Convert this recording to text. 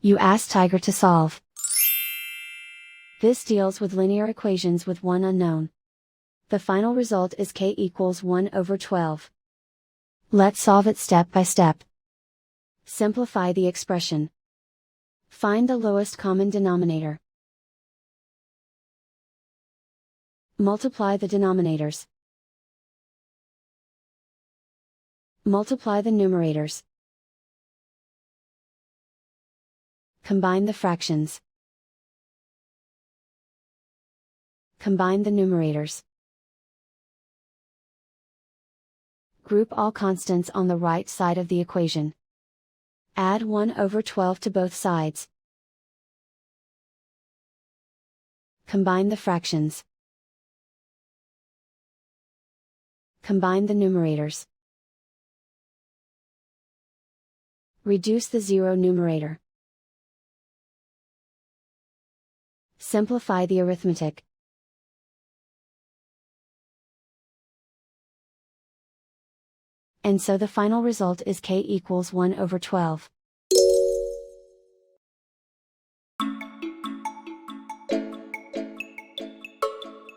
You ask Tiger to solve. This deals with linear equations with one unknown. The final result is k equals 1 over 12. Let's solve it step by step. Simplify the expression. Find the lowest common denominator. Multiply the denominators. Multiply the numerators. Combine the fractions. Combine the numerators. Group all constants on the right side of the equation. Add 1 over 12 to both sides. Combine the fractions. Combine the numerators. Reduce the zero numerator. Simplify the arithmetic. And so the final result is k equals 1 over 12.